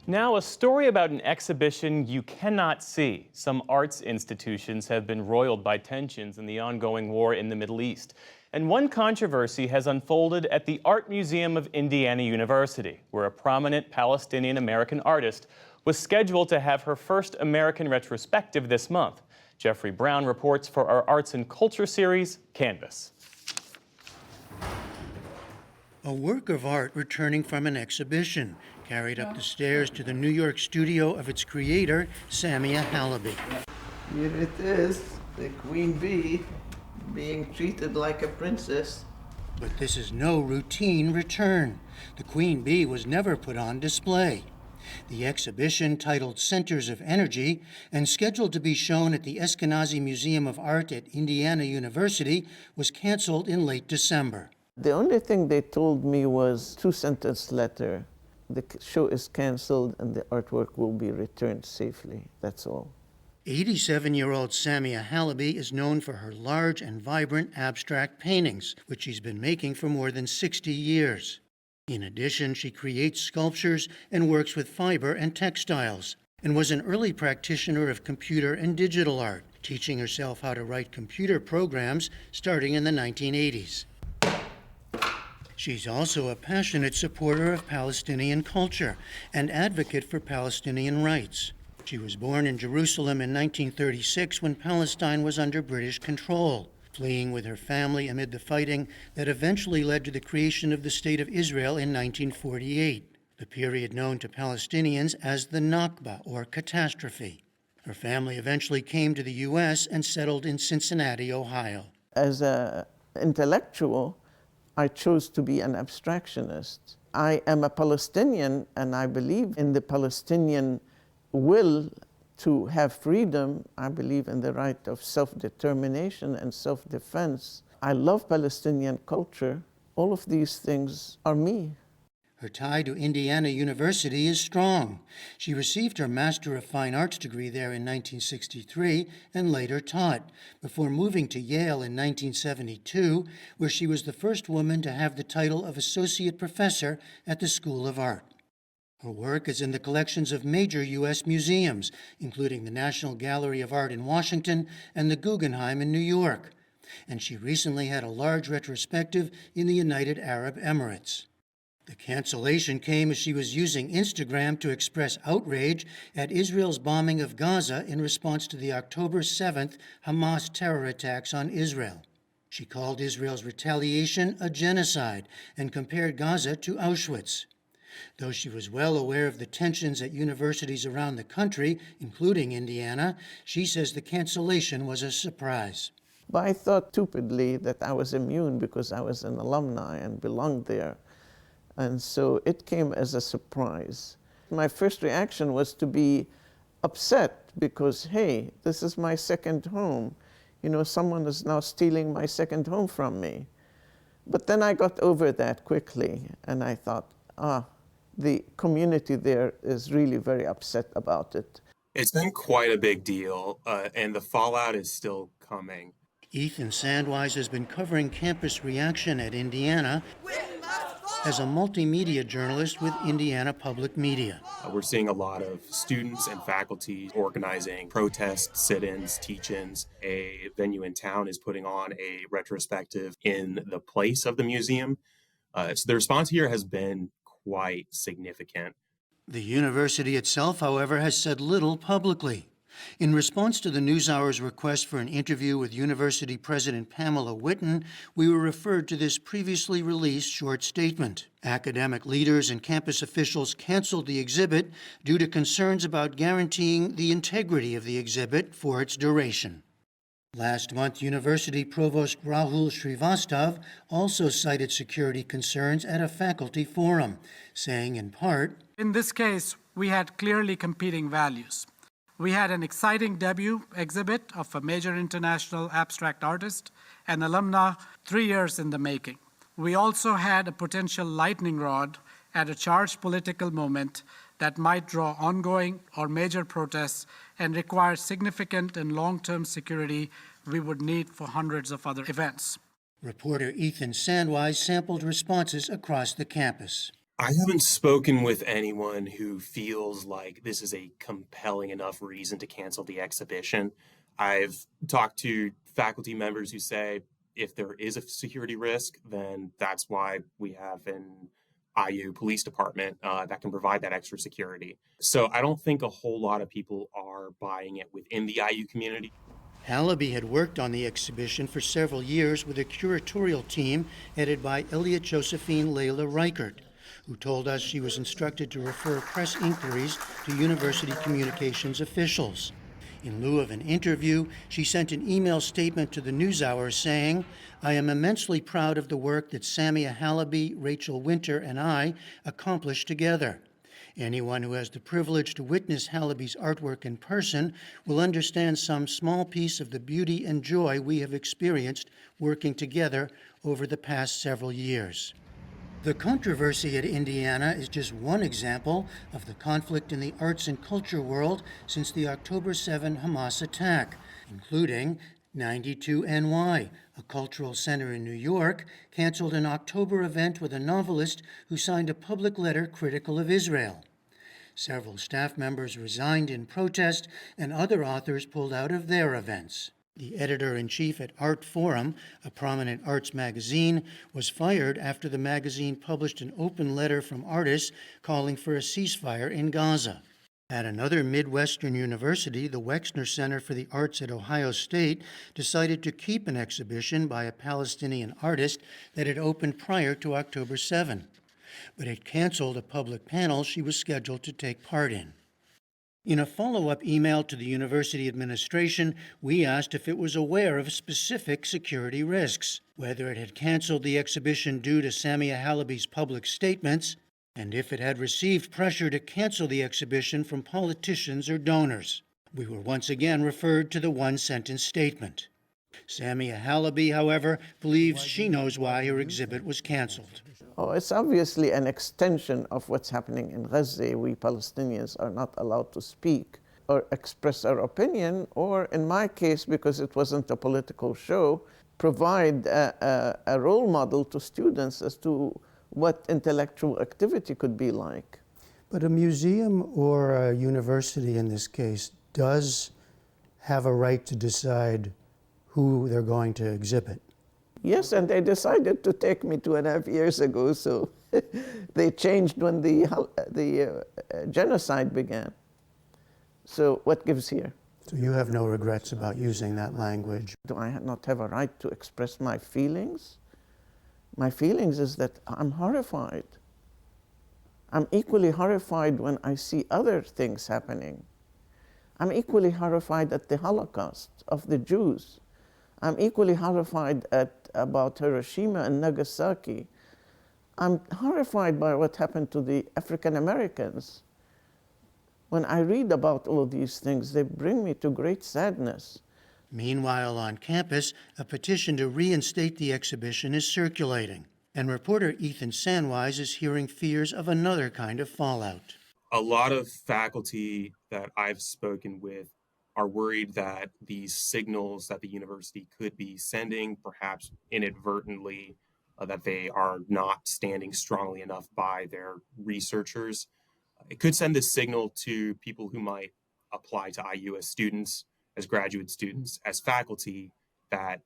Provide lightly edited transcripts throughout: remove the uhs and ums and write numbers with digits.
Now, a story about an exhibition you cannot see. Some arts institutions have been roiled by tensions in the ongoing war in the Middle East. And one controversy has unfolded at the Art Museum of Indiana University, where a prominent Palestinian American artist was scheduled to have her first American retrospective this month. Jeffrey Brown reports for our Arts and Culture series, Canvas. A work of art returning from an exhibition, carried up the stairs to the New York studio of its creator, Samia Halaby. Here it is, the queen bee being treated like a princess. But this is no routine return. The queen bee was never put on display. The exhibition, titled Centers of Energy and scheduled to be shown at the Eskenazi Museum of Art at Indiana University, was canceled in late December. The only thing they told me was two-sentence letter. The show is canceled and the artwork will be returned safely. That's all. 87-year-old Samia Halaby is known for her large and vibrant abstract paintings, which she's been making for more than 60 years. In addition, she creates sculptures and works with fiber and textiles, and was an early practitioner of computer and digital art, teaching herself how to write computer programs starting in the 1980s. She's also a passionate supporter of Palestinian culture and advocate for Palestinian rights. She was born in Jerusalem in 1936 when Palestine was under British control, fleeing with her family amid the fighting that eventually led to the creation of the State of Israel in 1948, the period known to Palestinians as the Nakba, or catastrophe. Her family eventually came to the U.S. and settled in Cincinnati, Ohio. As an intellectual, I chose to be an abstractionist. I am a Palestinian and I believe in the Palestinian will to have freedom. I believe in the right of self-determination and self-defense. I love Palestinian culture. All of these things are me. Her tie to Indiana University is strong. She received her Master of Fine Arts degree there in 1963 and later taught, before moving to Yale in 1972, where she was the first woman to have the title of Associate Professor at the School of Art. Her work is in the collections of major U.S. museums, including the National Gallery of Art in Washington and the Guggenheim in New York. And she recently had a large retrospective in the United Arab Emirates. The cancellation came as she was using Instagram to express outrage at Israel's bombing of Gaza in response to the October 7th Hamas terror attacks on Israel. She called Israel's retaliation a genocide and compared Gaza to Auschwitz. Though she was well aware of the tensions at universities around the country, including Indiana, she says the cancellation was a surprise. But I thought stupidly that I was immune because I was an alumni and belonged there. And so it came as a surprise. My first reaction was to be upset because, hey, this is my second home. You know, someone is now stealing my second home from me. But then I got over that quickly, and I thought, the community there is really very upset about it. It's been quite a big deal, and the fallout is still coming. Ethan Sandwise has been covering campus reaction at Indiana as a multimedia journalist with Indiana Public Media. We're seeing a lot of students and faculty organizing protests, sit-ins, teach-ins. A venue in town is putting on a retrospective in the place of the museum. So the response here has been quite significant. The university itself, however, has said little publicly. In response to the NewsHour's request for an interview with University President Pamela Whitten, we were referred to this previously released short statement. Academic leaders and campus officials canceled the exhibit due to concerns about guaranteeing the integrity of the exhibit for its duration. Last month, University Provost Rahul Srivastav also cited security concerns at a faculty forum, saying in part, "In this case, we had clearly competing values. We had an exciting debut exhibit of a major international abstract artist and alumna 3 years in the making. We also had a potential lightning rod at a charged political moment that might draw ongoing or major protests and require significant and long-term security we would need for hundreds of other events." Reporter Ethan Sandwise sampled responses across the campus. I haven't spoken with anyone who feels like this is a compelling enough reason to cancel the exhibition. I've talked to faculty members who say if there is a security risk, then that's why we have an IU police department that can provide that extra security. So I don't think a whole lot of people are buying it within the IU community. Halaby had worked on the exhibition for several years with a curatorial team headed by Elliot Josephine Leila Reichert, who told us she was instructed to refer press inquiries to university communications officials. In lieu of an interview, she sent an email statement to the NewsHour saying, "I am immensely proud of the work that Samia Halaby, Rachel Winter, and I accomplished together. Anyone who has the privilege to witness Halaby's artwork in person will understand some small piece of the beauty and joy we have experienced working together over the past several years." The controversy at Indiana is just one example of the conflict in the arts and culture world since the October 7 Hamas attack, including 92NY, a cultural center in New York, canceled an October event with a novelist who signed a public letter critical of Israel. Several staff members resigned in protest, and other authors pulled out of their events. The editor-in-chief at Art Forum, a prominent arts magazine, was fired after the magazine published an open letter from artists calling for a ceasefire in Gaza. At another Midwestern university, the Wexner Center for the Arts at Ohio State decided to keep an exhibition by a Palestinian artist that had opened prior to October 7, but it canceled a public panel she was scheduled to take part in. In a follow-up email to the university administration, we asked if it was aware of specific security risks, whether it had canceled the exhibition due to Samia Halaby's public statements, and if it had received pressure to cancel the exhibition from politicians or donors. We were once again referred to the one-sentence statement. Samia Halaby, however, believes she knows why her exhibit was canceled. Oh, it's obviously an extension of what's happening in Gaza. We Palestinians are not allowed to speak or express our opinion, or in my case, because it wasn't a political show, provide a role model to students as to what intellectual activity could be like. But a museum or a university in this case does have a right to decide who they're going to exhibit. Yes, and they decided to take me 2.5 years ago, so they changed when the genocide began. So what gives here? So you have no regrets about using that language? Do I not have a right to express my feelings? My feelings is that I'm horrified. I'm equally horrified when I see other things happening. I'm equally horrified at the Holocaust of the Jews. I'm equally horrified about Hiroshima and Nagasaki. I'm horrified by what happened to the African Americans. When I read about all these things, they bring me to great sadness. Meanwhile, on campus, a petition to reinstate the exhibition is circulating, and reporter Ethan Sandwise is hearing fears of another kind of fallout. A lot of faculty that I've spoken with are worried that these signals that the university could be sending, perhaps inadvertently, that they are not standing strongly enough by their researchers. It could send this signal to people who might apply to IU as students, as graduate students, as faculty, that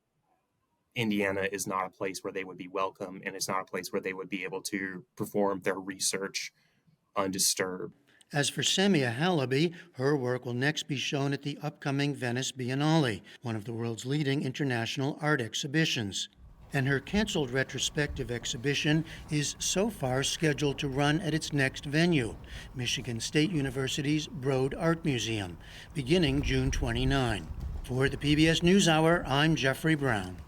Indiana is not a place where they would be welcome, and it's not a place where they would be able to perform their research undisturbed. As for Samia Halaby, her work will next be shown at the upcoming Venice Biennale, one of the world's leading international art exhibitions. And her canceled retrospective exhibition is so far scheduled to run at its next venue, Michigan State University's Broad Art Museum, beginning June 29. For the PBS NewsHour, I'm Jeffrey Brown.